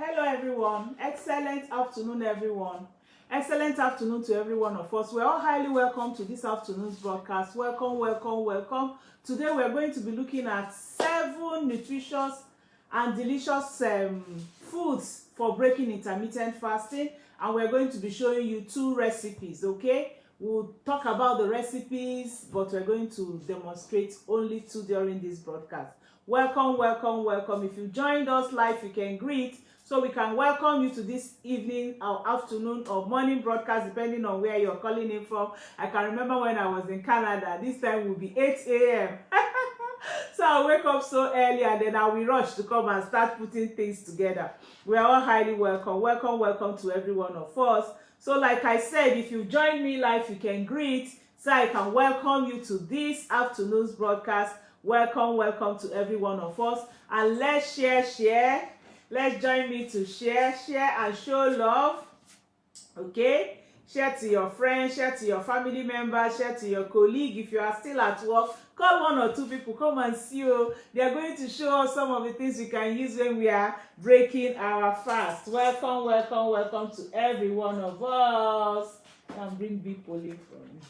Hello everyone, excellent afternoon everyone. Excellent afternoon to every one of us. We're all highly welcome to this afternoon's broadcast. Welcome, welcome, welcome. Today we're going to be looking at 7 nutritious and delicious foods for breaking intermittent fasting, and we're going to be showing you 2 recipes, okay? We'll talk about the recipes, but we're going to demonstrate only 2 during this broadcast. Welcome, welcome, welcome. If you joined us live, you can greet, so we can welcome you to this evening or afternoon or morning broadcast, depending on where you're calling in from. I can remember when I was in Canada, this time will be 8 a.m. So I wake up so early and then I will rush to come and start putting things together. We are all highly welcome. Welcome, welcome to every one of us. So like I said, if you join me live, you can greet, so I can welcome you to this afternoon's broadcast. Welcome, welcome to every one of us. And let's share. Let's join me to share and show love. Okay? Share to your friends, share to your family members, share to your colleague. If you are still at work, call 1 or 2 people, come and see you. They are going to show us some of the things we can use when we are breaking our fast. Welcome, welcome, welcome to every one of us. And bring big polling from me.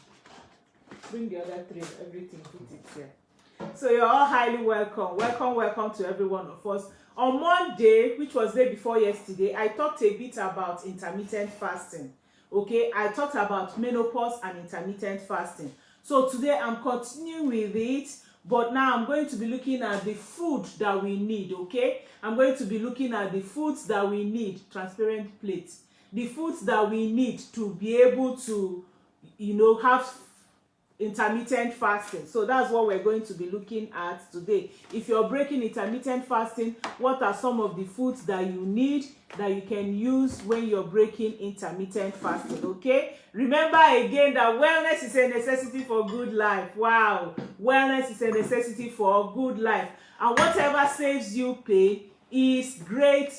Bring the other 3, everything, put it here. So you're all highly welcome. Welcome, welcome to every one of us. On Monday, which was day before yesterday, I talked a bit about intermittent fasting. Okay, I talked about menopause and intermittent fasting. So today I'm continuing with it, but now I'm going to be looking at the food that we need, okay? I'm going to be looking at the foods that we need, transparent plates, the foods that we need to be able to, have intermittent fasting. So that's what we're going to be looking at today. If you're breaking intermittent fasting, what are some of the foods that you need that you can use when you're breaking intermittent fasting? Okay, remember again that wellness is a necessity for good life. Wow, wellness is a necessity for good life, and whatever saves you pain is great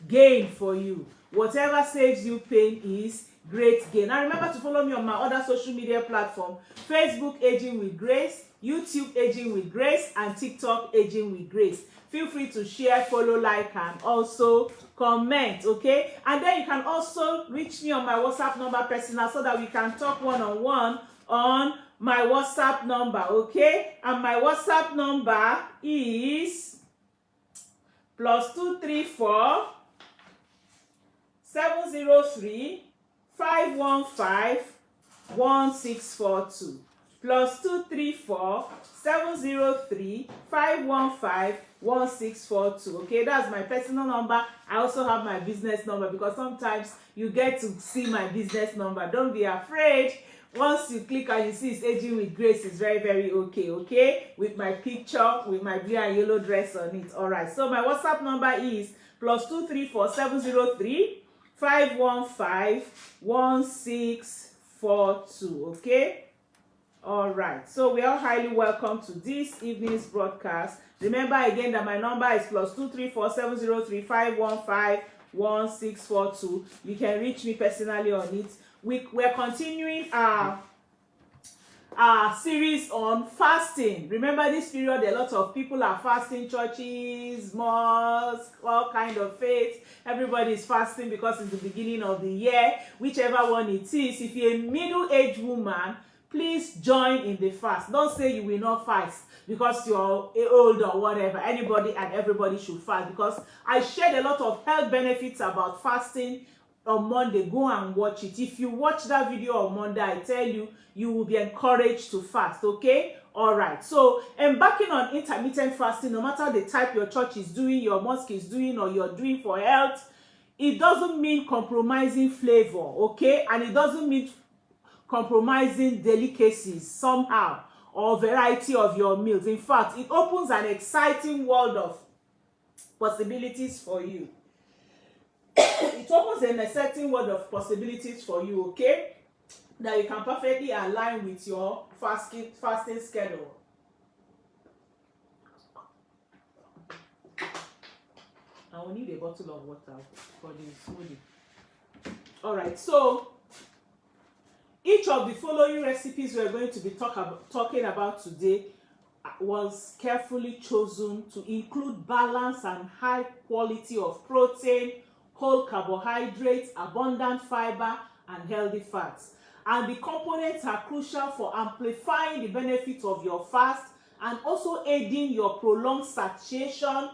gain for you. Whatever saves you pain is great gain. And remember to follow me on my other social media platform: Facebook Aging with Grace, YouTube Aging with Grace, and TikTok Aging with Grace. Feel free to share, follow, like, and also comment, okay? And then you can also reach me on my WhatsApp number personal, so that we can talk one-on-one on my WhatsApp number, okay? And my WhatsApp number is +234 703 515 1642 +234 703 515 1642. Okay, that's my personal number. I also have my business number, because sometimes you get to see my business number. Don't be afraid. Once you click and you see it's Aging with Grace, it's very, very okay, with my picture, with my blue and yellow dress on it. All right, so my WhatsApp number is +234 703 515 1642. Okay, all right, so we are highly welcome to this evening's broadcast. Remember again that my number is +234 703 515 1642. You can reach me personally on it. We're continuing our series on fasting. Remember, this period a lot of people are fasting. Churches, mosques, all kind of faiths, everybody is fasting because it's the beginning of the year. Whichever one it is, if you're a middle-aged woman, please join in the fast. Don't say you will not fast because you're old or whatever. Anybody and everybody should fast, because I shared a lot of health benefits about fasting on Monday. Go and watch it. If you watch that video on Monday, I tell you, you will be encouraged to fast. Okay, all right. So embarking on intermittent fasting, no matter the type your church is doing, your mosque is doing, or you're doing for health, it doesn't mean compromising flavor, okay? And it doesn't mean compromising delicacies somehow or variety of your meals. In fact, it opens an exciting world of possibilities for you. It opens an exciting world of possibilities for you, okay? That you can perfectly align with your fasting schedule. I will need a bottle of water for the smoothie. All right, so each of the following recipes we're going to be talking about today was carefully chosen to include balance and high quality of protein, whole carbohydrates, abundant fiber, and healthy fats. And the components are crucial for amplifying the benefits of your fast and also aiding your prolonged satiation,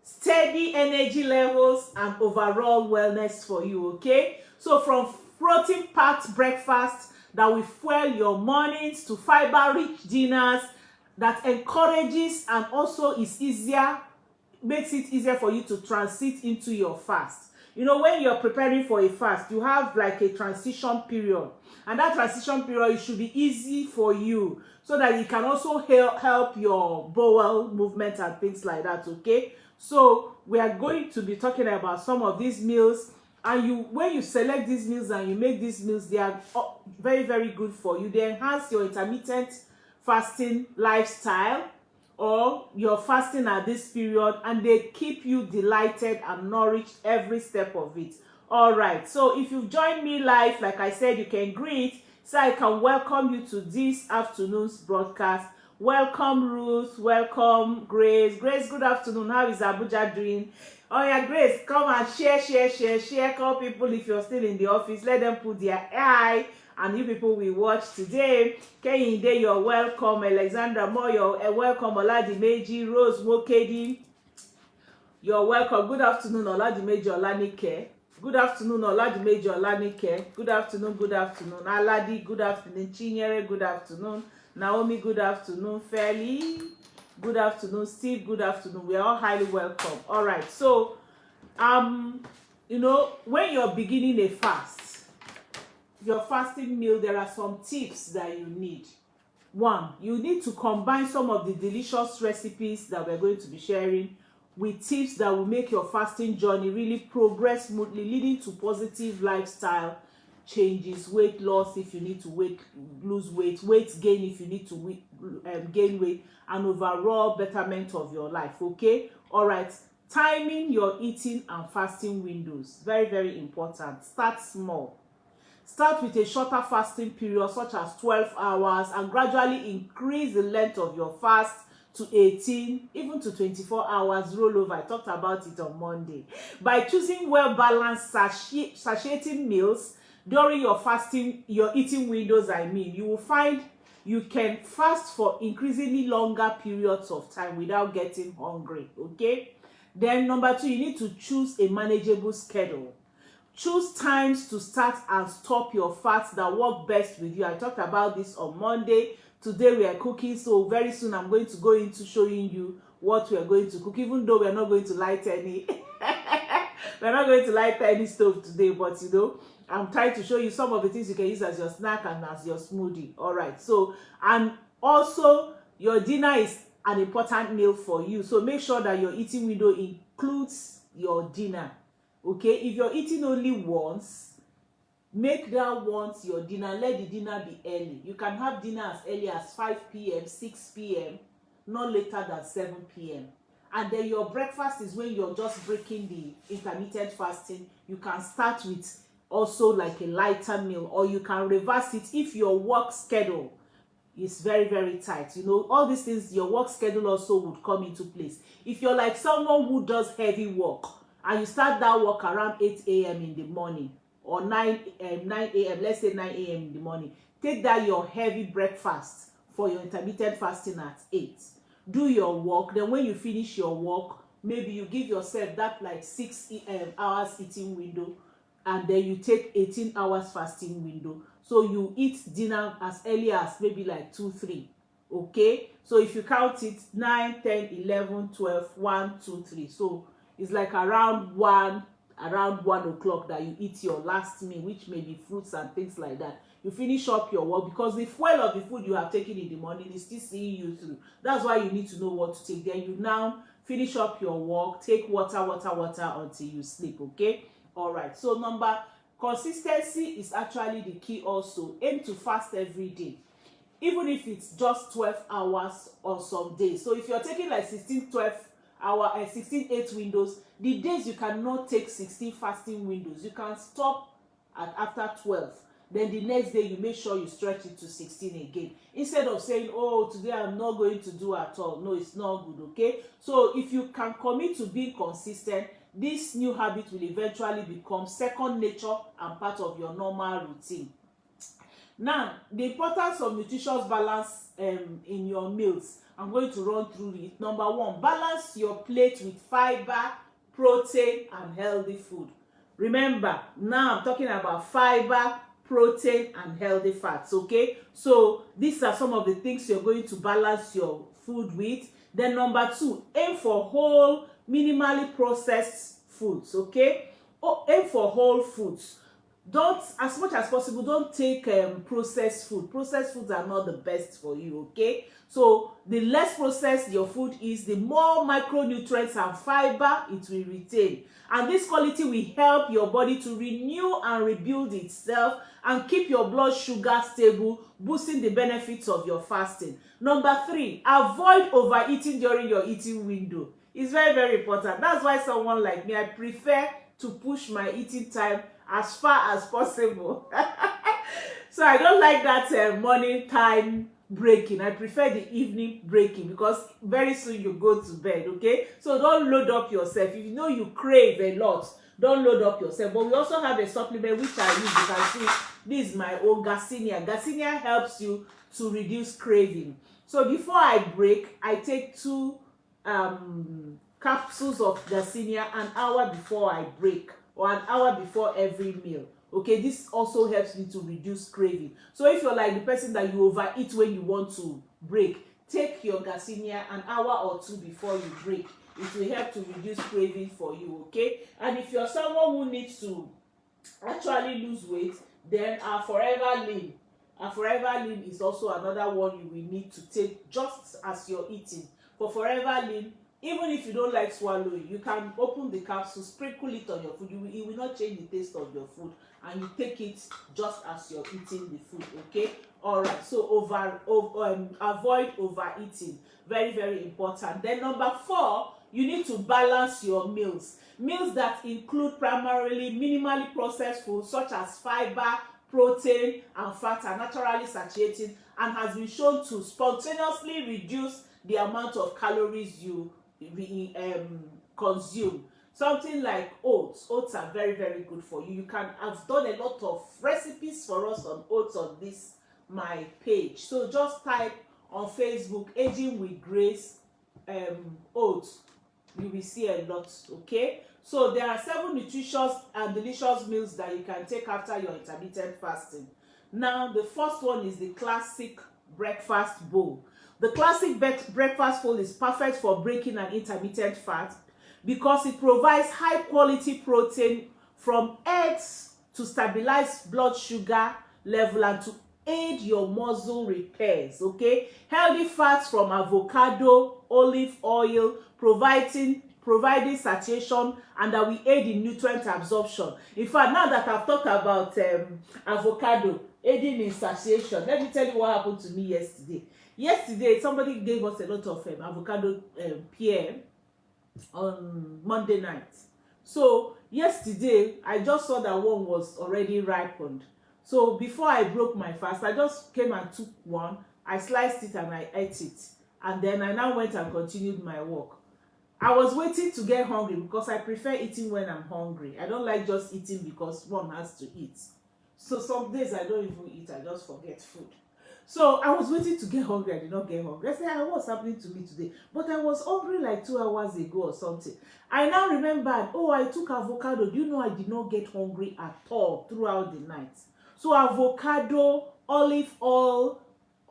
steady energy levels, and overall wellness for you, okay? So from protein-packed breakfast that will fuel your mornings to fiber-rich dinners that encourages and also makes it easier for you to transit into your fast. You know, when you're preparing for a fast, you have like a transition period, and that transition period, it should be easy for you so that it can also help your bowel movement and things like that, okay? So we are going to be talking about some of these meals, and when you select these meals and you make these meals, they are very, very good for you. They enhance your intermittent fasting lifestyle or your fasting at this period, and they keep you delighted and nourished every step of it. All right, so if you've joined me live, like I said, you can greet, so I can welcome you to this afternoon's broadcast. Welcome Ruth, welcome Grace. Grace, good afternoon. How is Abuja doing? Oh yeah, Grace, come and share. Call people if you're still in the office. Let them put their eye, and you people will watch today. Kehinde, you're welcome. Alexandra Moyo, you're welcome. Oladimeji, Rose Mokedi, you're welcome. Good afternoon, Oladimeji Olanike. Good afternoon, Oladimeji Olanike. Good afternoon. Aladi, good afternoon. Chinyere, good afternoon. Naomi, good afternoon. Fairly, good afternoon. Steve, good afternoon. We are all highly welcome. All right, so you know, when you're beginning a fast, your fasting meal, there are some tips that you need. One, you need to combine some of the delicious recipes that we're going to be sharing with tips that will make your fasting journey really progress smoothly, leading to positive lifestyle changes, weight loss if you need to lose weight, weight gain if you need to gain weight, and overall betterment of your life, okay? All right, timing your eating and fasting windows, very, very important. Start small. Start with a shorter fasting period such as 12 hours and gradually increase the length of your fast to 18, even to 24 hours rollover. I talked about it on Monday. By choosing well-balanced satiating meals during your eating windows, you will find you can fast for increasingly longer periods of time without getting hungry, okay? Then number 2, you need to choose a manageable schedule. Choose times to start and stop your fasts that work best with you. I talked about this on Monday. Today we are cooking, so very soon I'm going to go into showing you what we are going to cook, even though we are not going to light any we're not going to light any stove today, but you know, I'm trying to show you some of the things you can use as your snack and as your smoothie. All right, so, and also your dinner is an important meal for you, so make sure that your eating window includes your dinner, okay? If you're eating only once, make that once your dinner. Let the dinner be early. You can have dinner as early as 5 p.m., 6 p.m., not later than 7 p.m. And then your breakfast is when you're just breaking the intermittent fasting. You can start with also like a lighter meal, or you can reverse it if your work schedule is very, very tight. You know, all these things, your work schedule also would come into place. If you're like someone who does heavy work and you start that work around 8 a.m. in the morning, or 9 a.m., let's say 9 a.m. in the morning, take that your heavy breakfast for your intermittent fasting at 8. Do your work. Then when you finish your work, maybe you give yourself that like 6 hours eating window, and then you take 18 hours fasting window. So you eat dinner as early as maybe like 2, 3. Okay? So if you count it, 9, 10, 11, 12, 1, 2, 3. So it's like around 1 o'clock that you eat your last meal, which may be fruits and things like that. You finish up your work, because the fuel of the food you have taken in the morning is still seeing you through. That's why you need to know what to take. Then you now finish up your work, take water until you sleep, okay? All right, so consistency is actually the key also. Aim to fast every day, even if it's just 12 hours on some days. So if you're taking like 16 8 windows, the days you cannot take 16 fasting windows, you can stop after 12. Then the next day you make sure you stretch it to 16 again, instead of saying, oh, today I'm not going to do at all. No, it's not good, okay? So if you can commit to being consistent, this new habit will eventually become second nature and part of your normal routine. Now, the importance of nutritious balance in your meals, I'm going to run through it. Number one, balance your plate with fiber, protein, and healthy food. Remember, now I'm talking about fiber, protein, and healthy fats, okay? So these are some of the things you're going to balance your food with. Then number two, aim for whole, minimally processed foods, okay? Aim for whole foods. Don't, as much as possible, don't take processed food. Processed foods are not the best for you, okay? So the less processed your food is, the more micronutrients and fiber it will retain, and this quality will help your body to renew and rebuild itself and keep your blood sugar stable, boosting the benefits of your fasting. Number three, avoid overeating during your eating window. It's very, very important. That's why someone like me, I prefer to push my eating time as far as possible. So I don't like that morning time breaking. I prefer the evening breaking, because very soon you go to bed, okay? So don't load up yourself. If you know you crave a lot, don't load up yourself. But we also have a supplement which I use. You can see this is my own Garcinia. Garcinia helps you to reduce craving. So before I break, I take 2 capsules of Garcinia an hour before I break, or an hour before every meal. Okay, this also helps me to reduce craving. So if you're like the person that you overeat when you want to break, take your Garcinia an hour or 2 before you break. It will help to reduce craving for you, okay? And if you're someone who needs to actually lose weight, then our Forever Lean. Our Forever Lean is also another one you will need to take just as you're eating. For Forever Lean, even if you don't like swallowing, you can open the capsule, sprinkle it on your food. It will not change the taste of your food, and you take it just as you're eating the food, okay? All right, so avoid overeating. Very, very important. Then number 4, you need to balance your meals. Meals that include primarily minimally processed foods such as fiber, protein, and fat are naturally saturated and has been shown to spontaneously reduce the amount of calories you consume. Something like oats. Oats are very, very good for you. I've done a lot of recipes for us on oats on this my page. So just type on Facebook Aging with Grace oats. You will see a lot, okay? So there are 7 nutritious and delicious meals that you can take after your intermittent fasting. Now, the first one is the classic breakfast bowl. The classic breakfast bowl is perfect for breaking an intermittent fast because it provides high quality protein from eggs to stabilize blood sugar level and to aid your muscle repairs, okay? Healthy fats from avocado, olive oil, providing satiation, and that will aid in nutrient absorption. In fact, now that I've talked about avocado aiding in satiation, let me tell you what happened to me yesterday. Yesterday, somebody gave us a lot of avocado pear on Monday night. So yesterday, I just saw that one was already ripened. So before I broke my fast, I just came and took one. I sliced it and I ate it. And then I now went and continued my work. I was waiting to get hungry because I prefer eating when I'm hungry. I don't like just eating because one has to eat. So some days I don't even eat, I just forget food. So I was waiting to get hungry, I did not get hungry. I said, what's happening to me today? But I was hungry like 2 hours ago or something. I now remembered, I took avocado. Do you know I did not get hungry at all throughout the night? So avocado, olive oil,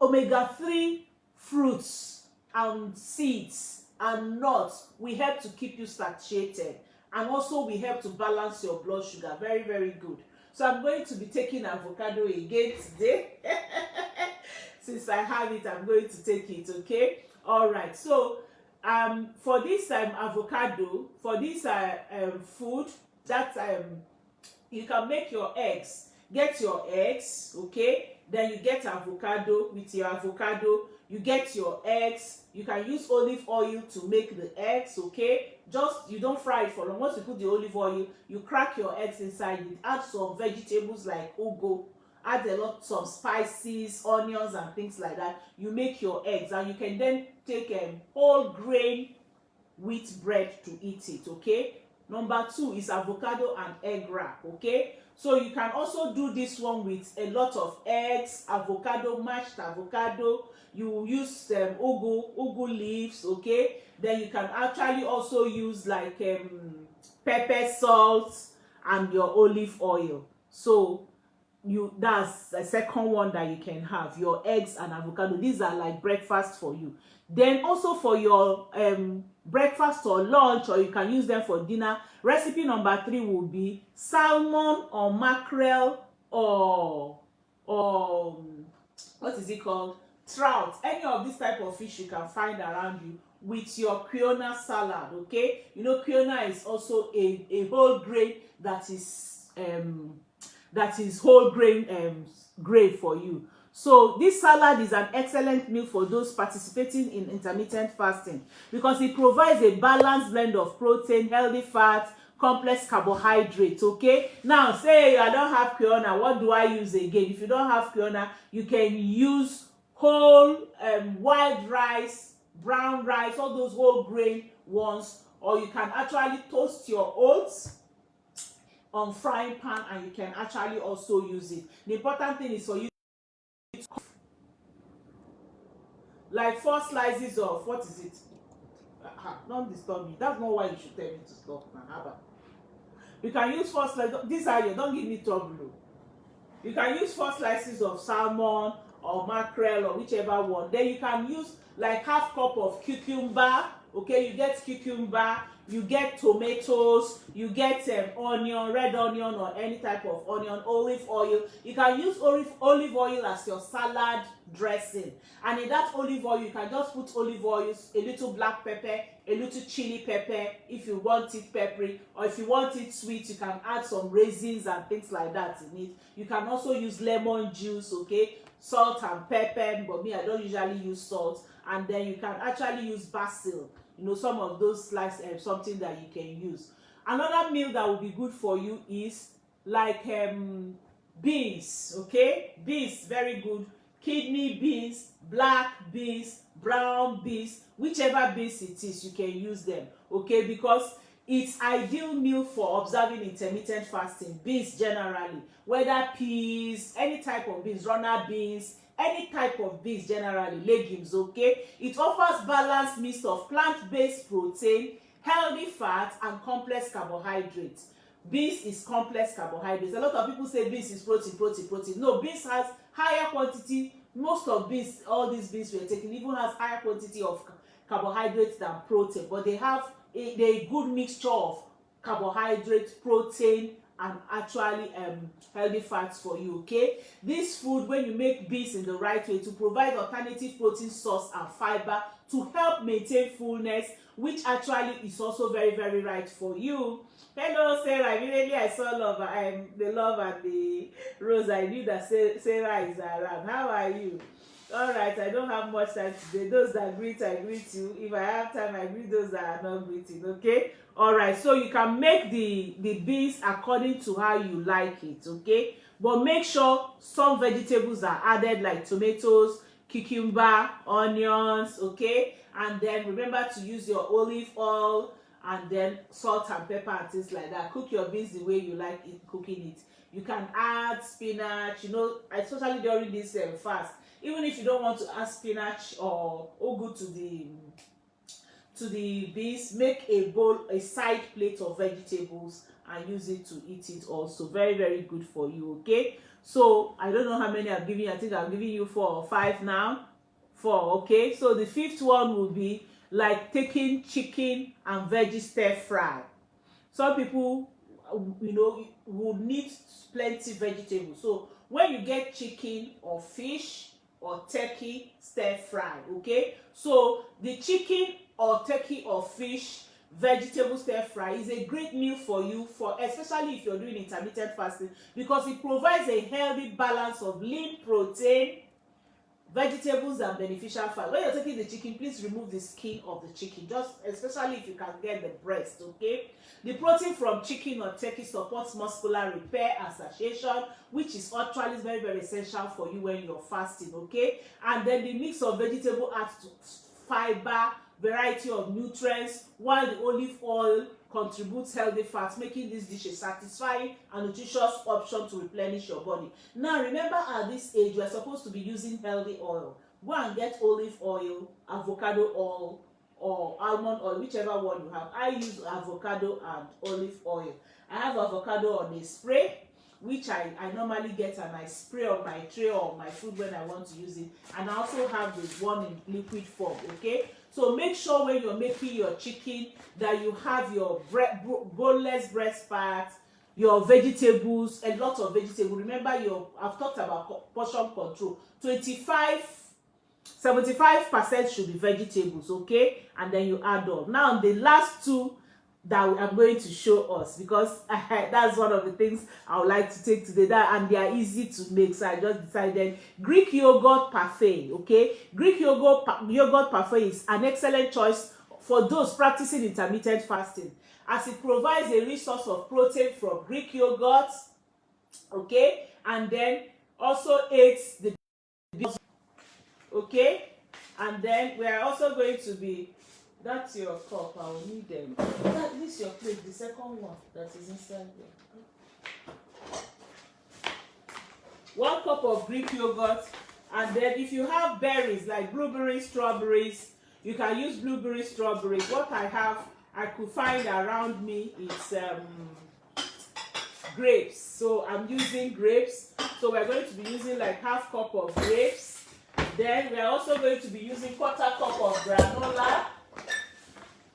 omega-3 fruits and seeds and nuts will help to keep you satiated, and also will help to balance your blood sugar. Very, very good. So I'm going to be taking avocado again today. Since I have it, I'm going to take it, okay? All right. So for this avocado, for this food, that you can make your eggs. Get your eggs, okay? Then you get avocado. With your avocado, you get your eggs. You can use olive oil to make the eggs, okay? Just, you don't fry it for long. Once you put the olive oil, you crack your eggs inside. You add some vegetables like ugu, add some spices, onions and things like that. You make your eggs, and you can then take whole grain wheat bread to eat it, okay? Number 2 is avocado and egg wrap. Okay, so you can also do this one with a lot of eggs, avocado, mashed avocado. You use ugu leaves. Okay, then you can actually also use like pepper, salt, and your olive oil. So that's the second one that you can have, your eggs and avocado. These are like breakfast for you. Then also for your breakfast or lunch, or you can use them for dinner, recipe number 3 will be salmon or mackerel or what is it called, trout. Any of this type of fish you can find around you, with your quinoa salad. Okay, you know quinoa is also a whole grain that is whole grain grain for you. So this salad is an excellent meal for those participating in intermittent fasting, because it provides a balanced blend of protein, healthy fat, complex carbohydrates. Okay, now say I don't have quinoa, what do I use again? If you don't have quinoa, you can use whole white rice, brown rice, all those whole grain ones, or you can actually toast your oats on frying pan and you can actually also use it. The important thing is for you like 4 slices of, what is it? Don't disturb me. That's not why you should tell me to stop now. You can use 4 slices. These are your, don't give me trouble. You can use 4 slices of salmon or mackerel or whichever one. Then you can use like half cup of cucumber. Okay, you get cucumber, you get tomatoes, you get onion, red onion or any type of onion, olive oil. You can use olive oil as your salad dressing, and in that olive oil you can just put olive oil, a little black pepper, a little chili pepper if you want it peppery, or if you want it sweet you can add some raisins and things like that in it. You can also use lemon juice, okay, salt and pepper, but me I don't usually use salt. And then you can actually use basil, you know, some of those slices, something that you can use. Another meal that will be good for you is like beans. Okay, beans, very good. Kidney beans, black beans, brown beans, whichever beans it is, you can use them. Okay, because it's ideal meal for observing intermittent fasting. Beans generally, whether peas, any type of beans, runner beans, any type of beans, generally legumes. Okay, it offers balanced mix of plant-based protein, healthy fat, and complex carbohydrates. Beans is complex carbohydrates. A lot of people say beans is protein. No, beans has higher quantity. Most of beans, all these beans we're taking, even has higher quantity of carbohydrates than protein, but they have a good mixture of carbohydrates, protein, and actually healthy fats for you. Okay, this food, when you make beans in the right way, to provide alternative protein source and fiber to help maintain fullness, which actually is also very, very right for you. Hello Sarah, immediately I saw love, the love and the rose, I knew that Sarah is around. How are you? All right, I don't have much time today. Those that greet, I greet you. If I have time, I greet those that are not greeting. Okay, all right, so you can make the beans according to how you like it. Okay, but make sure some vegetables are added, like tomatoes, cucumber, onions. Okay, and then remember to use your olive oil and then salt and pepper and things like that. Cook your beans the way you like it, cooking it. You can add spinach, you know, especially during this fast. Even if you don't want to add spinach or ugu to the beans, make a bowl, a side plate of vegetables and use it to eat it also. Very, very good for you. Okay, so I don't know how many I've given you. I think I'm giving you 4 or 5 now. 4. Okay, so the 5th one will be like taking chicken and veggie stir fry. Some people, you know, would need plenty vegetables. So when you get chicken or fish or turkey stir fry, okay, so the chicken or turkey or fish vegetable stir fry is a great meal for you, for especially if you're doing intermittent fasting, because it provides a healthy balance of lean protein, vegetables, and beneficial fat. When you're taking the chicken, please remove the skin of the chicken, just especially if you can get the breast. Okay, the protein from chicken or turkey supports muscular repair and satiation, which is actually very, very essential for you when you're fasting. Okay, and then the mix of vegetable adds to fiber, variety of nutrients, while the olive oil contributes healthy fats, making this dish a satisfying and nutritious option to replenish your body. Now remember, at this age we are supposed to be using healthy oil. Go and get olive oil, avocado oil, or almond oil, whichever one you have. I use avocado and olive oil. I have avocado on a spray, which I normally get and I spray on my tray or my food when I want to use it. And I also have the one in liquid form, okay? So make sure when you're making your chicken that you have your boneless breast part, your vegetables, a lot of vegetables. Remember, I've talked about portion control. 75% should be vegetables, okay? And then you add on. Now the last two that I'm going to show us, because that's one of the things I would like to take today, and they are easy to make. So I just decided Greek yogurt parfait, okay? Greek yogurt parfait is an excellent choice for those practicing intermittent fasting, as it provides a rich source of protein from Greek yogurt, okay? And then also aids the, okay? And then we are also going to be, that's your cup, I will need them. This is your plate, the second one that is inside there. 1 cup of Greek yogurt. And then if you have berries like blueberries, strawberries, you can use blueberries, strawberries. What I could find around me is grapes. So I'm using grapes. So we're going to be using like 1/2 cup of grapes. Then we're also going to be using 1/4 cup of granola.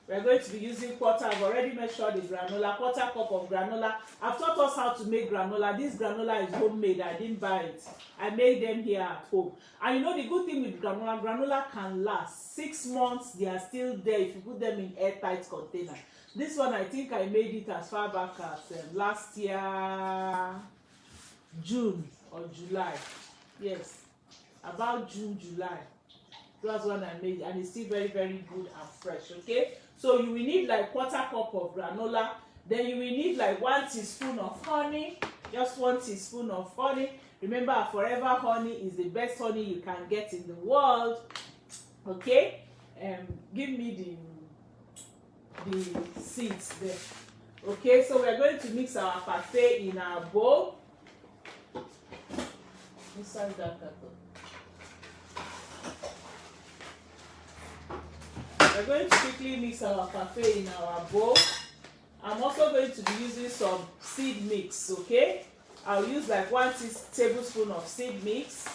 We're going to be using I've already measured the granola, 1/4 cup of granola. I've taught us how to make granola. This granola is homemade. I didn't buy it. I made them here at home. And you know the good thing with granola can last 6 months. They are still there if you put them in airtight container. This one, I think I made it as far back as last year, June or July. Yes, about June, July. That's when I made it, and it's still very, very good and fresh, okay? So you will need like 1/4 cup of granola. Then you will need like 1 teaspoon of honey, just 1 teaspoon of honey. Remember, Forever honey is the best honey you can get in the world, okay? Give me the seeds there, okay? So we are going to mix our parfait in our bowl. Inside that carton. We're going to quickly mix our parfait in our bowl. I'm also going to be using some seed mix, okay? I'll use like 1 tablespoon of seed mix.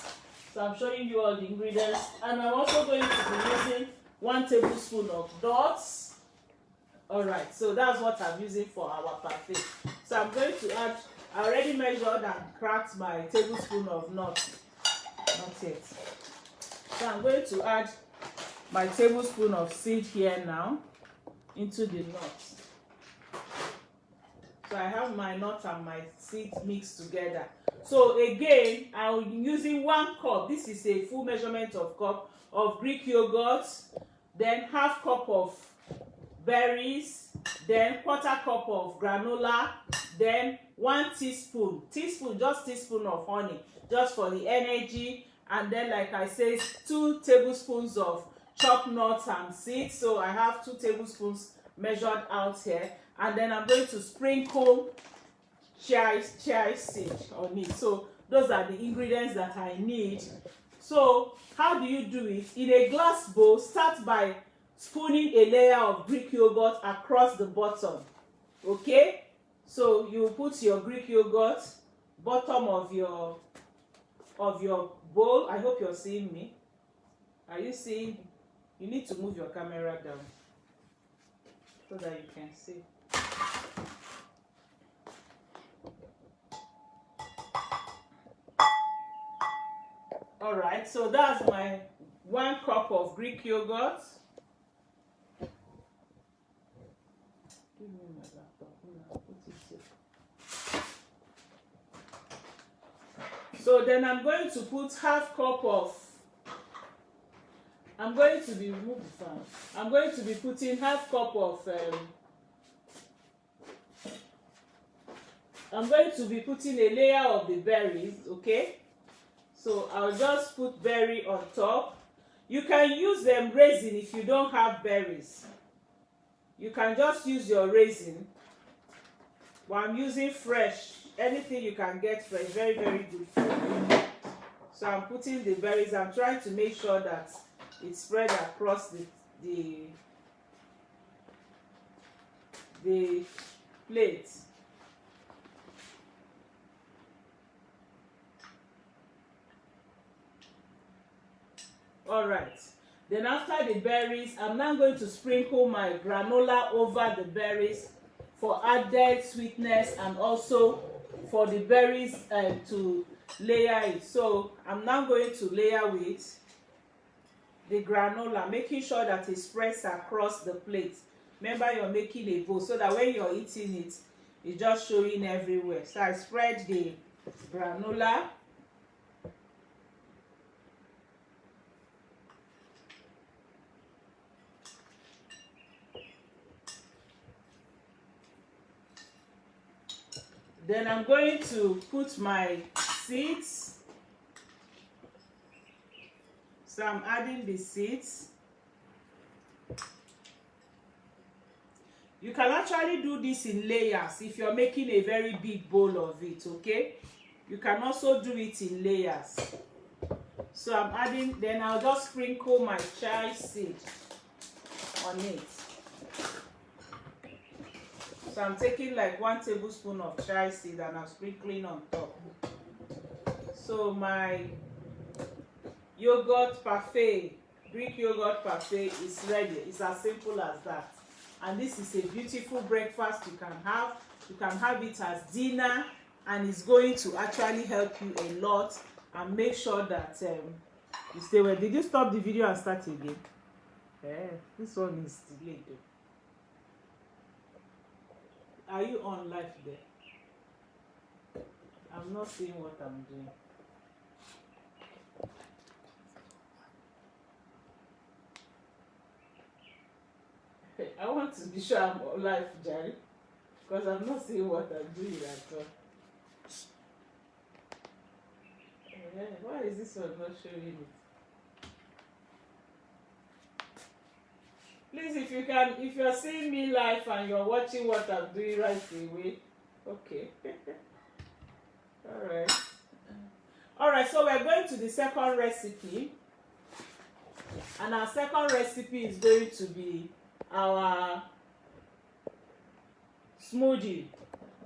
So I'm showing you all the ingredients. And I'm also going to be using 1 tablespoon of nuts. Alright, so that's what I'm using for our parfait. So I'm going to add, I already measured and cracked my tablespoon of nuts. Not yet. So I'm going to add my tablespoon of seed here now into the nuts. So I have my nuts and my seeds mixed together. So again, I'm using 1 cup. This is a full measurement of cup of Greek yogurt, then 1/2 cup of berries, then 1/4 cup of granola, then 1 teaspoon, just teaspoon of honey, just for the energy, and then like I said, 2 tablespoons of chopped nuts and seeds. So I have 2 tablespoons measured out here, and then I'm going to sprinkle chia seed on it. So those are the ingredients that I need. So how do you do it? In a glass bowl, start by spooning a layer of Greek yogurt across the bottom, okay? So you put your Greek yogurt bottom of your bowl. I hope you're seeing me. Are you seeing? You need to move your camera down so that you can see. Alright, so that's my 1 cup of Greek yogurt. Give me my laptop. So then I'm going to put 1/2 cup of, I'm going to be putting 1/2 cup of, I'm going to be putting a layer of the berries, okay? So I'll just put berry on top. You can use raisin if you don't have berries. You can just use your raisin, but I'm using fresh. Anything you can get fresh, very, very good for you. So I'm putting the berries. I'm trying to make sure that it's spread across the plate. All right. Then after the berries, I'm now going to sprinkle my granola over the berries for added sweetness and also for the berries to layer it. So I'm now going to layer with the granola, making sure that it spreads across the plate. Remember, you're making a bowl so that when you're eating it, it's just showing everywhere. So I spread the granola. Then I'm going to put my seeds. So I'm adding the seeds. You can actually do this in layers if you're making a very big bowl of it, okay? You can also do it in layers. So I'm adding, then I'll just sprinkle my chai seed on it. So I'm taking like 1 tablespoon of chai seed and I'm sprinkling on top. So my yogurt parfait, Greek yogurt parfait is ready. It's as simple as that. And this is a beautiful breakfast you can have. You can have it as dinner, and it's going to actually help you a lot. And make sure that you stay well. Did you stop the video and start again? This one is delayed though. Are you on live there? I'm not seeing what I'm doing. I want to be sure I'm on live, Jerry, because I'm not seeing what I'm doing at all. Why is this one not showing it? Please, if you're seeing me live and you're watching what I'm doing right away, okay. All right, so we're going to the second recipe, and our second recipe is going to be our smoothie,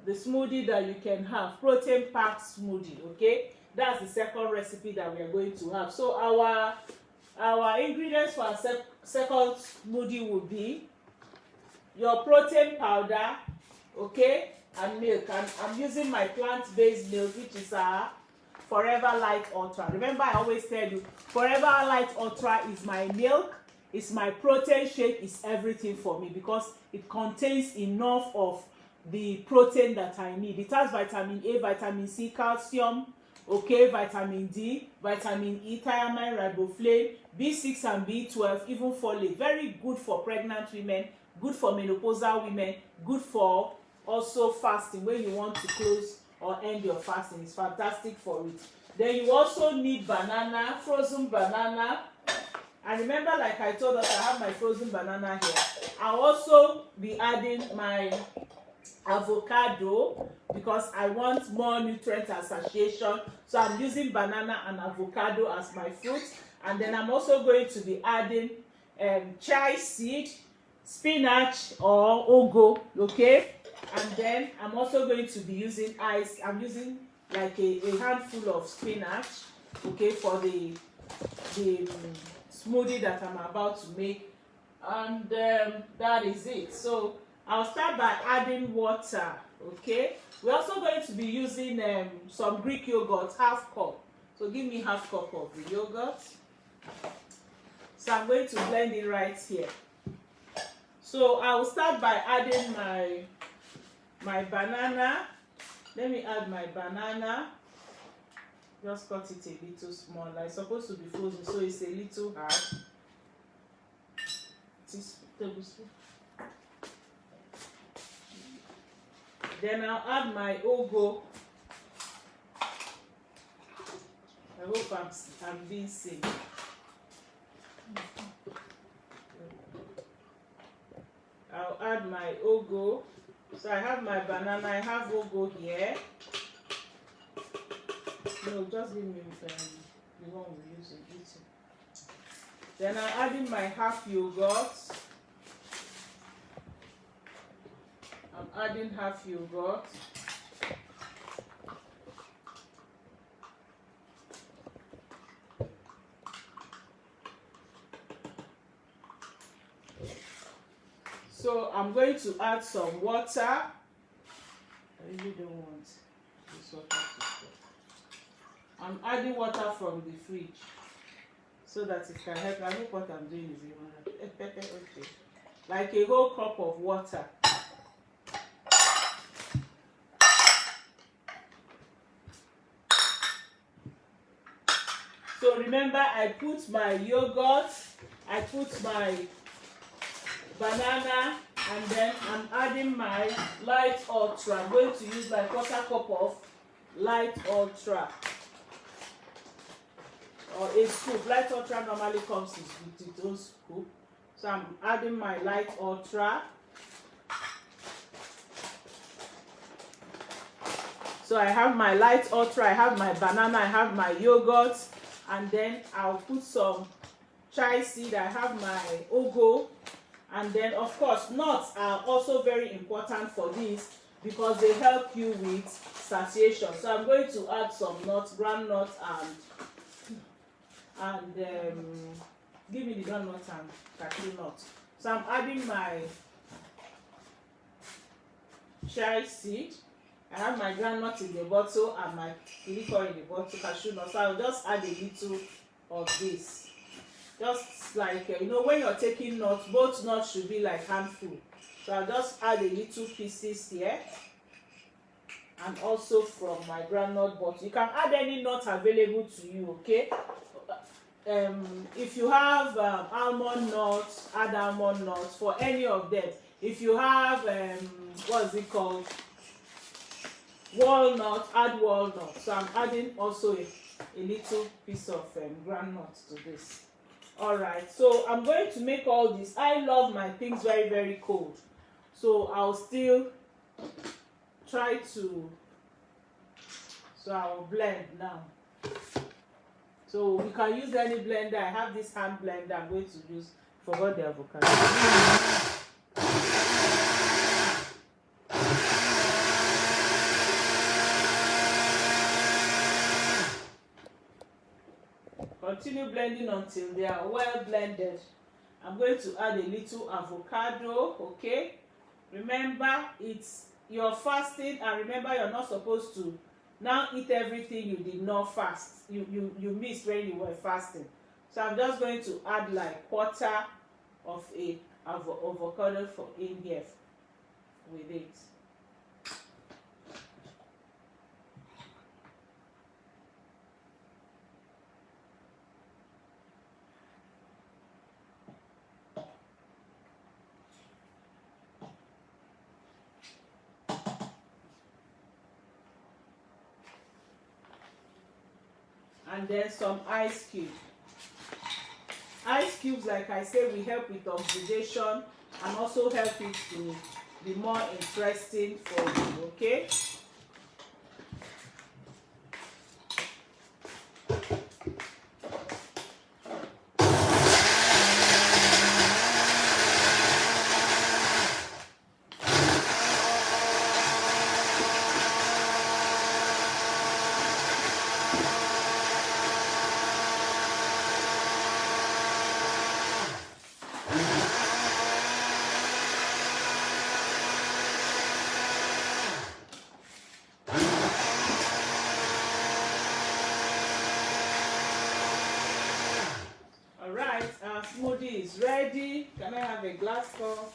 the smoothie that you can have, protein packed smoothie. Okay, that's the second recipe that we are going to have. So our ingredients for our second smoothie will be your protein powder, okay, and milk. And I'm using my plant-based milk, which is Forever Light Ultra. Remember, I always tell you, Forever Light Ultra is my milk, it's my protein shake, it's everything for me because it contains enough of the protein that I need. It has vitamin A, vitamin C, calcium, okay, vitamin D, vitamin E, thiamine, riboflavin, B6 and B12, even folate. Very good for pregnant women, good for menopausal women, good for also fasting when you want to close or end your fasting. It's fantastic for it. Then you also need banana, frozen banana. And remember, like I told us, I have my frozen banana here. I'll also be adding my avocado because I want more nutrient association. So I'm using banana and avocado as my fruit. And then I'm also going to be adding chai seed, spinach or ugu, okay? And then I'm also going to be using ice. I'm using like a handful of spinach, okay, for the smoothie that I'm about to make. And that is it. So I'll start by adding water, okay? We're also going to be using some Greek yogurt, half cup. So give me half cup of the yogurt. So I'm going to blend it right here. So I will start by adding my banana. Let me add my banana. Just cut it a little smaller. It's supposed to be frozen, so it's a little hard. Tablespoon. Then I'll add my ugu. I hope I'm being safe. I'll add my ugu. So I have my banana, I have ugu here. No, just give me the one we use in eating. Then I'm adding my half yogurt. I'm adding half yogurt. So I'm going to add some water. I really don't want this water to stop. I'm adding water from the fridge so that it can help. I hope what I'm doing is even okay. Like a whole cup of water. So remember, I put my yogurt, I put my banana, and then I'm adding my light ultra. I'm going to use like quarter cup of light ultra or a scoop. Light ultra normally comes with its own scoop. So I'm adding my light ultra. So I have my light ultra, I have my banana, I have my yogurt, and then I'll put some chai seed, I have my ugu. And then, of course, nuts are also very important for this because they help you with satiation. So I'm going to add some nuts, groundnuts, and give me the groundnuts and cashew nuts. So I'm adding my chai seed. I have my groundnut in the bottle and my liquor in the bottle, cashew nuts. So I'll just add a little of this. Just like, when you're taking nuts, both nuts should be like handful. So I'll just add a little pieces here. And also from my groundnut bottle. You can add any nut available to you, okay? If you have almond nuts, add almond nuts for any of them. If you have, what's it called? Walnut, add walnut. So I'm adding also a little piece of groundnut to this. Alright, so I'm going to make all this. I love my things very, very cold. So I'll still try to, so I'll blend now. So we can use any blender. I have this hand blender I'm going to use. Forgot the avocado. Continue blending until they are well blended. I'm going to add a little avocado, okay? Remember, you're fasting, and remember you're not supposed to now eat everything you did not fast. You missed when you were fasting. So I'm just going to add like quarter of a avocado in here with it. And then some ice cubes. Ice cubes, like I said, will help with oxidation and also help it to be more interesting for you, okay? Smoothie is ready. Can I have a glass cup?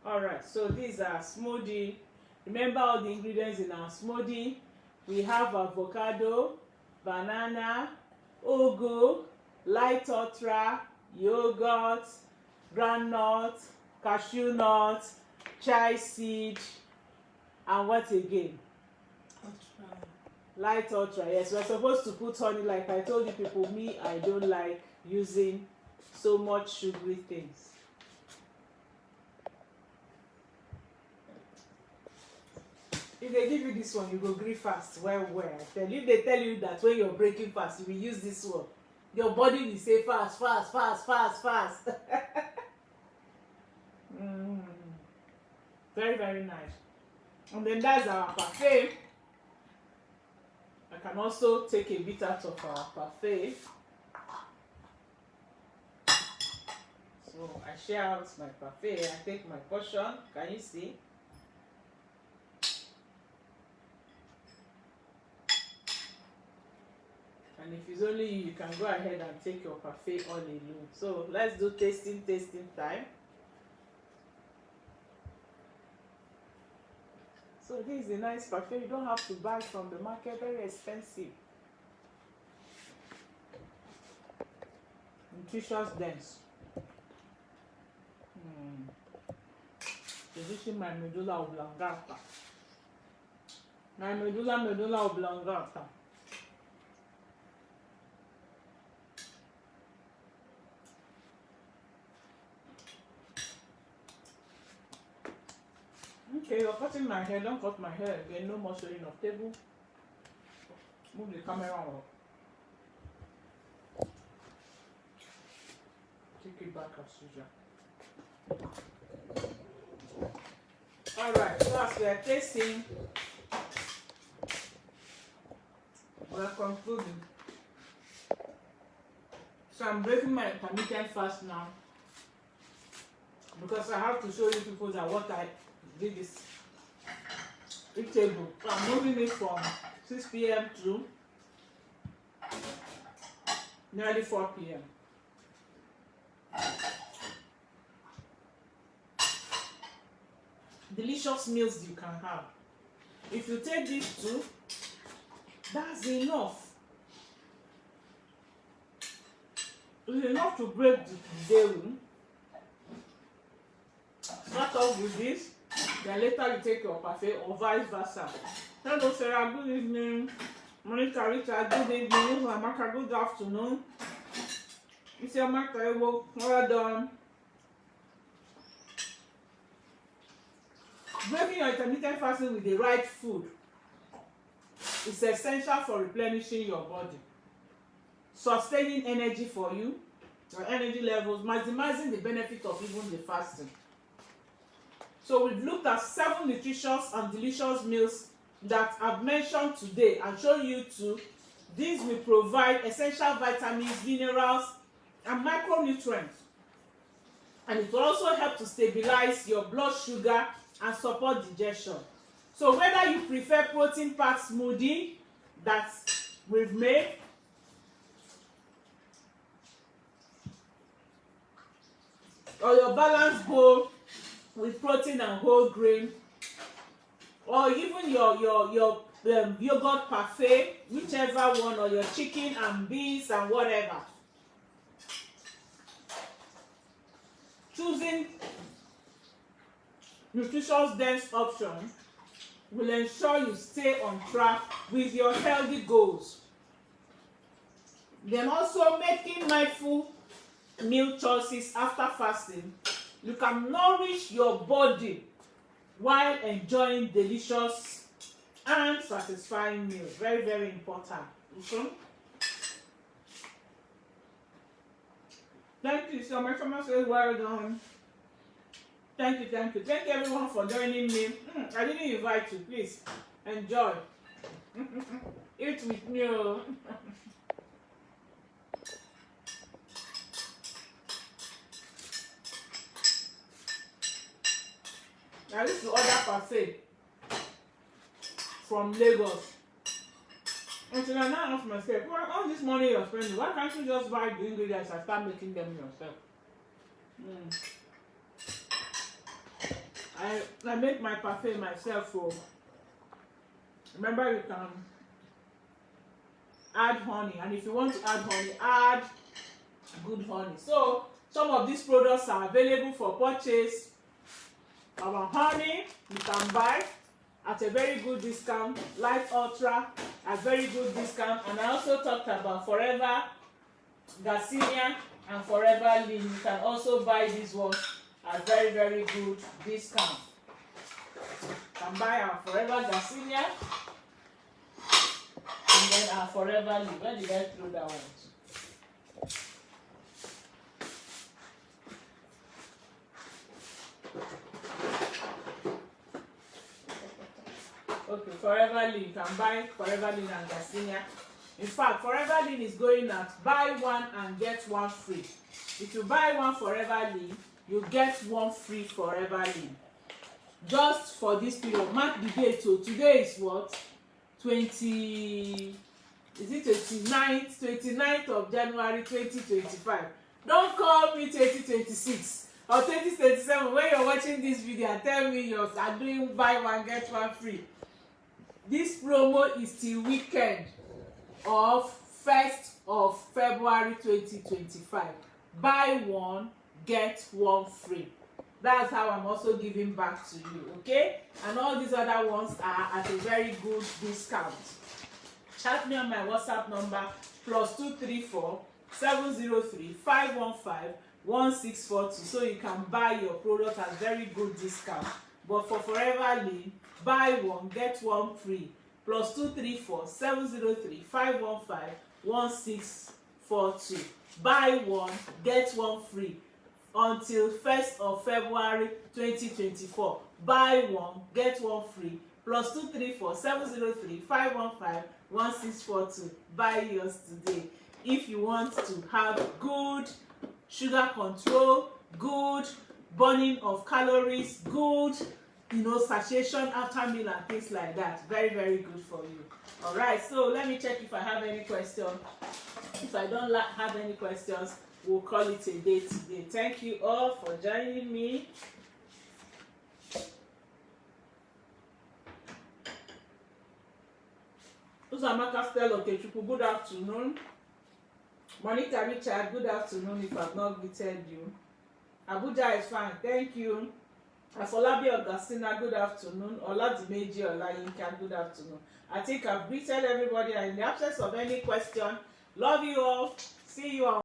Alright, so these are smoothie. Remember all the ingredients in our smoothie. We have avocado, banana, ugu, light ultra, yogurt, groundnut, cashew nut, chai seed, and what again? Ultra. Light ultra. Yes, we're supposed to put honey. Like I told you people, me, I don't like using so much sugary things. If they give you this one, you go gree fast. Well, tell you, if they tell you that when you're breaking fast, you will use this one, your body will say fast, fast, fast, fast, fast. Very, very nice. And then that's our parfait. I can also take a bit out of our parfait. So I share out my parfait. I take my portion. Can you see? And if it's only you, you can go ahead and take your parfait all alone. So let's do tasting time. So this is a nice parfait. You don't have to buy from the market, very expensive. Nutritious dense. Reducing my medulla oblongata. My medulla oblongata. Okay, you're cutting my hair. Don't cut my hair again. No more showing of table. Move the camera up. Take it back as usual. Alright, so as we are tasting, we are concluding. So I'm breaking my intermittent fast now because I have to show you people that what I did is eatable. So I'm moving it from 6 p.m. to nearly 4 p.m. Delicious meals you can have. If you take these two, that's enough. It's enough to break the day. Start off with this, then later you take your parfait or vice versa. Hello Sarah, good evening. Monica Richard, good evening. Amaka, good afternoon. It's your Amaka, well done. Breaking your intermittent fasting with the right food is essential for replenishing your body, sustaining energy for you, your energy levels, maximizing the benefit of even the fasting. So we've looked at 7 nutritious and delicious meals that I've mentioned today and shown you too. These will provide essential vitamins, minerals, and micronutrients. And it will also help to stabilize your blood sugar and support digestion. So whether you prefer protein-packed smoothie that we've made, or your balanced bowl with protein and whole grain, or even your yogurt parfait, whichever one, or your chicken and beans and whatever, choosing nutritious dense option will ensure you stay on track with your healthy goals. Then also making mindful meal choices after fasting, you can nourish your body while enjoying delicious and satisfying meals. Very, very important. Okay? Thank you so much. Someone says well done. Thank you, thank you. Thank you everyone for joining me. I didn't invite you. Please enjoy. Eat with me. I used to order parfait from Lagos. Until I now ask myself, well, all this money you're spending, why can't you just buy the ingredients and start making them yourself? I make my parfait myself. So remember, you can add honey, and if you want to add honey, add good honey. So some of these products are available for purchase. Our honey you can buy at a very good discount. Light Ultra at very good discount. And I also talked about Forever Garcinia and Forever Lean. You can also buy these ones at very good discount. You can buy our Forever Garcinia and then our Forever Lean. Where did I throw that one to? Okay, Forever Lean. You can buy Forever Lean and Garcinia. In fact, Forever Lean is going at buy one and get one free. If you buy one Forever Lean, you get one free Forever Lean. Just for this period. Mark the date. So today is what? 29th of January 2025. Don't call me 2026 or 2027 when you're watching this video and tell me you are doing buy one get one free. This promo is till weekend of 1st of February 2025. Buy one get one free. That's how I'm also giving back to you, okay? And all these other ones are at a very good discount. Chat me on my WhatsApp number +234 703 515 1642 so you can buy your product at very good discount. But for Forever Lean, buy one get one free. +234 703 515 1642. Buy one get one free until 1st of February 2024. Buy one get one free. +234 703 515 1642. Buy yours today. If you want to have good sugar control, good burning of calories, good satiation after meal and things like that. Very good for you. All right, so let me check if I have any questions. If I don't have any questions, we'll call it a day today. Thank you all for joining me. Uzamaka Stella Okechukwu, good afternoon. Monica Richard, good afternoon if I've not greeted you. Abuja is fine, thank you. Afolabi Augustina, good afternoon. Oladimeji Olayinka, good afternoon. I think I've greeted everybody, and in the absence of any question, love you all. See you all.